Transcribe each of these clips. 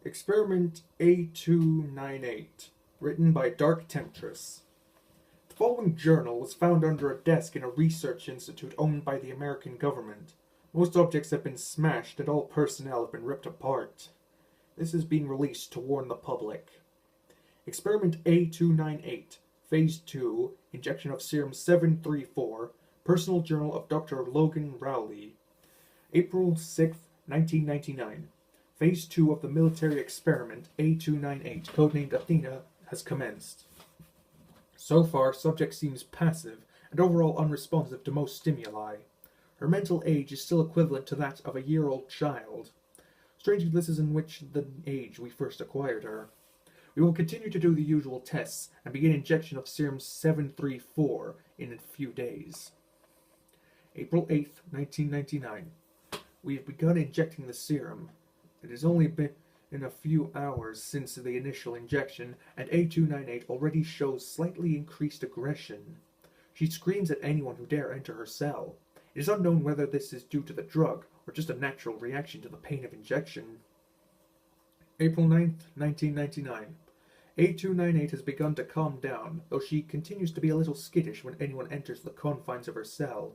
Experiment A298, written by Dark.temptress. The following journal was found under a desk in a research institute owned by the American government. Most objects have been smashed and all personnel have been ripped apart. This is being released to warn the public. Experiment A298, Phase 2, Injection of Serum 734, Personal Journal of Dr. Logan Rowley. April 6, 1999. Phase 2 of the military experiment A298, codenamed Athena, has commenced. So far, subject seems passive and overall unresponsive to most stimuli. Her mental age is still equivalent to that of a year-old child. Strangely, this is in which the age we first acquired her. We will continue to do the usual tests and begin injection of serum 734 in a few days. April 8, 1999. We have begun injecting the serum. It has only been a few hours since the initial injection, and A298 already shows slightly increased aggression. She screams at anyone who dare enter her cell. It is unknown whether this is due to the drug or just a natural reaction to the pain of injection. April 9, 1999. A298 has begun to calm down, though she continues to be a little skittish when anyone enters the confines of her cell.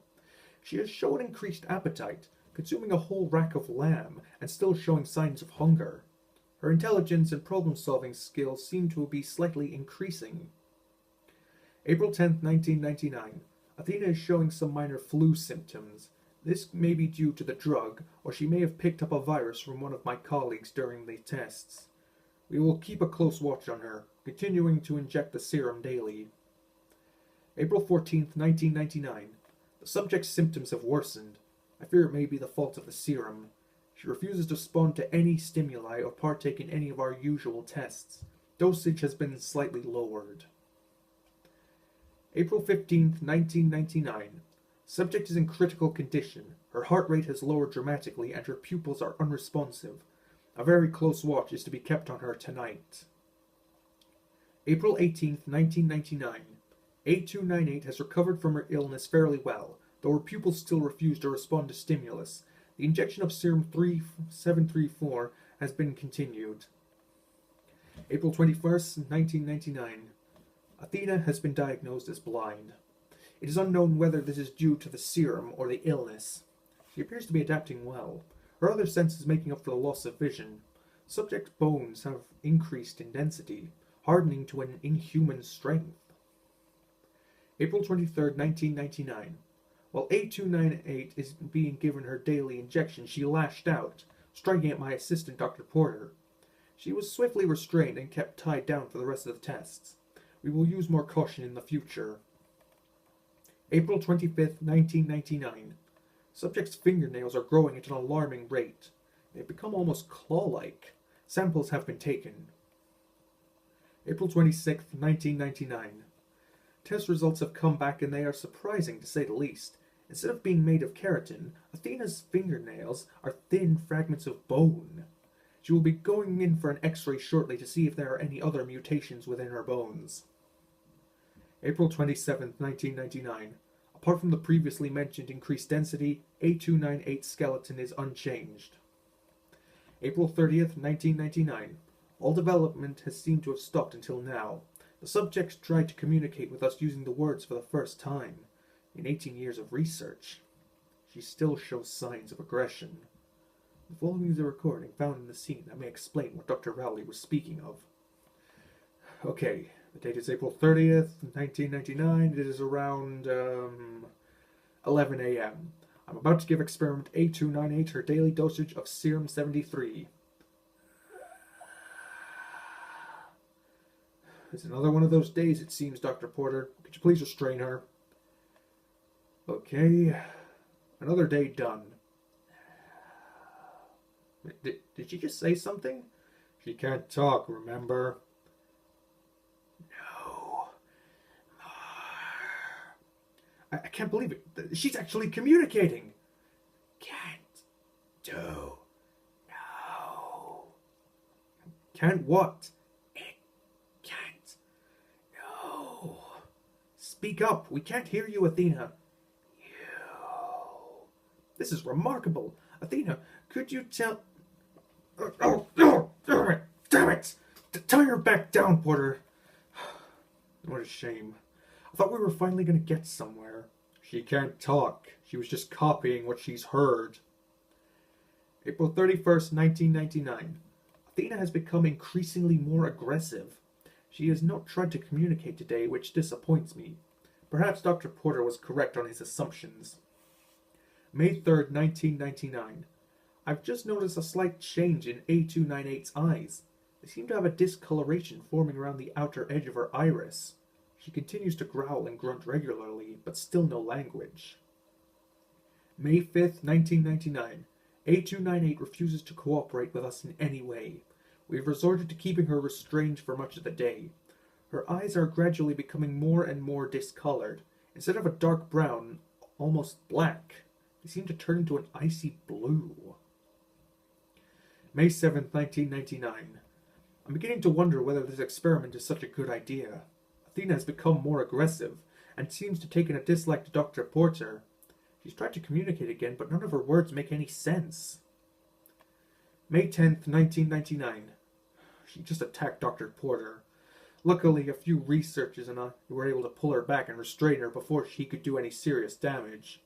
She has shown increased appetite, consuming a whole rack of lamb and still showing signs of hunger. Her intelligence and problem-solving skills seem to be slightly increasing. April 10, 1999. Athena is showing some minor flu symptoms. This may be due to the drug, or she may have picked up a virus from one of my colleagues during the tests. We will keep a close watch on her, continuing to inject the serum daily. April 14, 1999. The subject's symptoms have worsened. I fear it may be the fault of the serum. She refuses to respond to any stimuli or partake in any of our usual tests. Dosage has been slightly lowered. April 15, 1999. Subject is in critical condition. Her heart rate has lowered dramatically and her pupils are unresponsive. A very close watch is to be kept on her tonight. April 18, 1999. A298 has recovered from her illness fairly well, though her pupils still refuse to respond to stimulus. The injection of serum 734 has been continued. April 21st, 1999. Athena has been diagnosed as blind. It is unknown whether this is due to the serum or the illness. She appears to be adapting well. Her other senses making up for the loss of vision. Subject's bones have increased in density, hardening to an inhuman strength. April 23rd, 1999. While A298 is being given her daily injection, she lashed out, striking at my assistant, Dr. Porter. She was swiftly restrained and kept tied down for the rest of the tests. We will use more caution in the future. April 25th, 1999. Subject's fingernails are growing at an alarming rate. They have become almost claw-like. Samples have been taken. April 26th, 1999. Test results have come back and they are surprising to say the least. Instead of being made of keratin, Athena's fingernails are thin fragments of bone. She will be going in for an x-ray shortly to see if there are any other mutations within her bones. April 27, 1999. Apart from the previously mentioned increased density, A298 skeleton is unchanged. April 30th, 1999. All development has seemed to have stopped until now. The subjects tried to communicate with us using the words for the first time. In 18 years of research, she still shows signs of aggression. The following is a recording found in the scene that may explain what Dr. Rowley was speaking of. Okay, the date is April 30th, 1999. It is around 11 a.m. I'm about to give experiment A298 her daily dosage of serum 73. It's another one of those days, it seems, Dr. Porter. Could you please restrain her? Okay. Another day done. Did she just say something? She can't talk, remember? No. I can't believe it. She's actually communicating. Can't do. No. Can't what? Speak up. We can't hear you, Athena. You. This is remarkable. Athena, could you tell... Oh, Tie her back down, Porter. What a shame. I thought we were finally going to get somewhere. She can't talk. She was just copying what she's heard. April 31st, 1999. Athena has become increasingly more aggressive. She has not tried to communicate today, which disappoints me. Perhaps Dr. Porter was correct on his assumptions. May 3rd, 1999. I've just noticed a slight change in A298's eyes. They seem to have a discoloration forming around the outer edge of her iris. She continues to growl and grunt regularly, but still no language. May 5th, 1999. A298 refuses to cooperate with us in any way. We have resorted to keeping her restrained for much of the day. Her eyes are gradually becoming more and more discolored. Instead of a dark brown, almost black, they seem to turn into an icy blue. May 7th, 1999. I'm beginning to wonder whether this experiment is such a good idea. Athena has become more aggressive, and seems to have taken a dislike to Dr. Porter. She's tried to communicate again, but none of her words make any sense. May 10th, 1999. She just attacked Dr. Porter. Luckily, a few researchers and I were able to pull her back and restrain her before she could do any serious damage.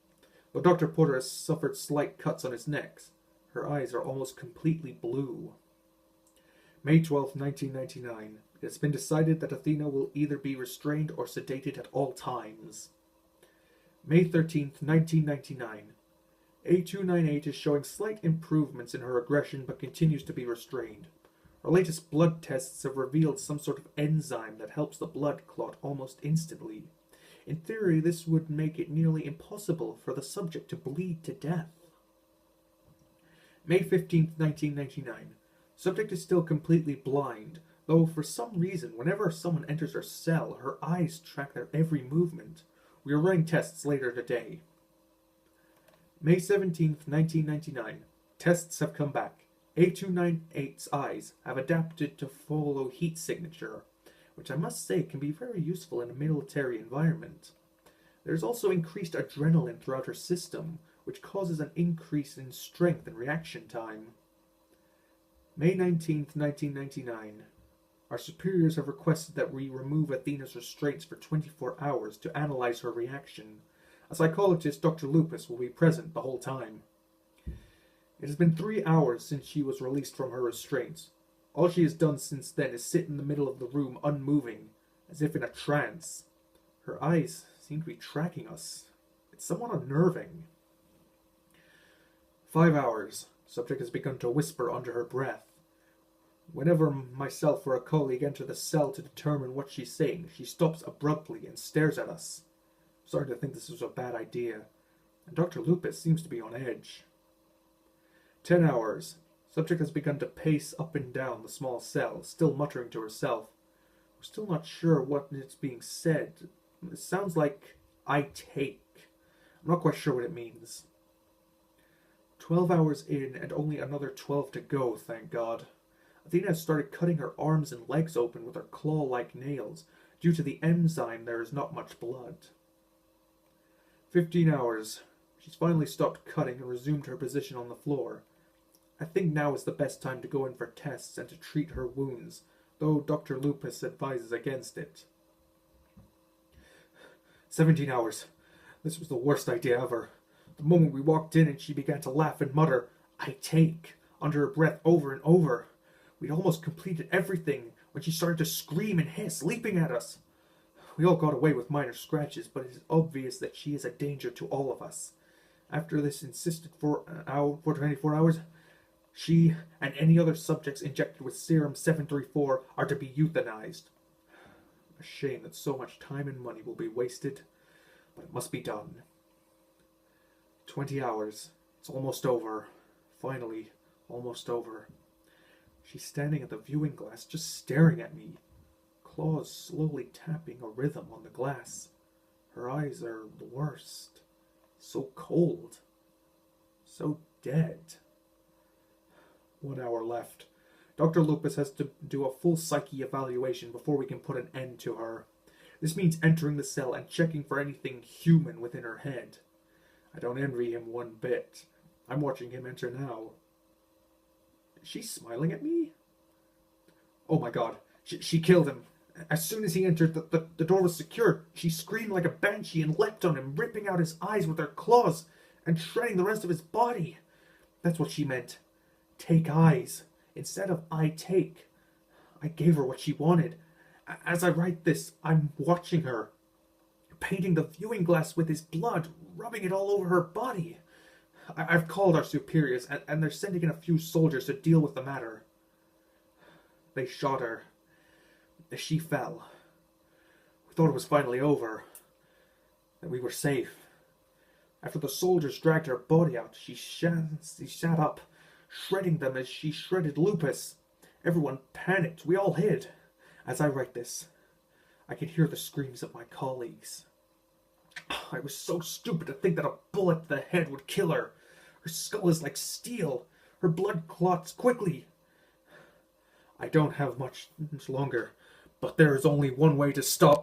Though Dr. Porter has suffered slight cuts on his neck, her eyes are almost completely blue. May 12th, 1999. It has been decided that Athena will either be restrained or sedated at all times. May 13th, 1999. A298 is showing slight improvements in her aggression but continues to be restrained. Our latest blood tests have revealed some sort of enzyme that helps the blood clot almost instantly. In theory, this would make it nearly impossible for the subject to bleed to death. May 15th, 1999. Subject is still completely blind, though for some reason, whenever someone enters her cell, her eyes track their every movement. We are running tests later today. May 17th, 1999. Tests have come back. A298's eyes have adapted to follow heat signature, which I must say can be very useful in a military environment. There is also increased adrenaline throughout her system, which causes an increase in strength and reaction time. May 19th, 1999. Our superiors have requested that we remove Athena's restraints for 24 hours to analyze her reaction. A psychologist, Dr. Lupus, will be present the whole time. It has been 3 hours since she was released from her restraints. All she has done since then is sit in the middle of the room unmoving, as if in a trance. Her eyes seem to be tracking us. It's somewhat unnerving. 5 hours. Subject has begun to whisper under her breath. Whenever myself or a colleague enter the cell to determine what she's saying, she stops abruptly and stares at us. I'm starting to think this was a bad idea, and Dr. Lupus seems to be on edge. 10 hours. Subject has begun to pace up and down the small cell, still muttering to herself. We're still not sure what is being said. It sounds like, "I take." I'm not quite sure what it means. 12 hours in, and only another 12 to go, thank God. Athena has started cutting her arms and legs open with her claw-like nails. Due to the enzyme, there is not much blood. 15 hours. She's finally stopped cutting and resumed her position on the floor. I think now is the best time to go in for tests and to treat her wounds, though Dr. Lupus advises against it. 17 hours. This was the worst idea ever. The moment we walked in and she began to laugh and mutter, "I take," under her breath over and over. We'd almost completed everything when she started to scream and hiss, leaping at us. We all got away with minor scratches, but it is obvious that she is a danger to all of us. After this insisted for 24 hours, she and any other subjects injected with serum 734 are to be euthanized. A shame that so much time and money will be wasted, but it must be done. 20 hours. It's almost over. Finally, almost over. She's standing at the viewing glass, just staring at me, claws slowly tapping a rhythm on the glass. Her eyes are the worst. So cold. So dead. 1 hour left. Dr. Lupus has to do a full psyche evaluation before we can put an end to her. This means entering the cell and checking for anything human within her head. I don't envy him one bit. I'm watching him enter now. Is she smiling at me? Oh my God, She killed him. As soon as he entered, the door was secured. She screamed like a banshee and leapt on him, ripping out his eyes with her claws and shredding the rest of his body. That's what she meant. Take eyes, instead of I take. I gave her what she wanted. As I write this, I'm watching her, painting the viewing glass with his blood, rubbing it all over her body. I've called our superiors, and they're sending in a few soldiers to deal with the matter. They shot her. She fell. We thought it was finally over, that we were safe. After the soldiers dragged her body out, she sat up, shredding them as she shredded Lupus. Everyone panicked. We all hid. As I write this, I can hear the screams of my colleagues. I was so stupid to think that a bullet to the head would kill her. Her skull is like steel. Her blood clots quickly. I don't have much longer, but there is only one way to stop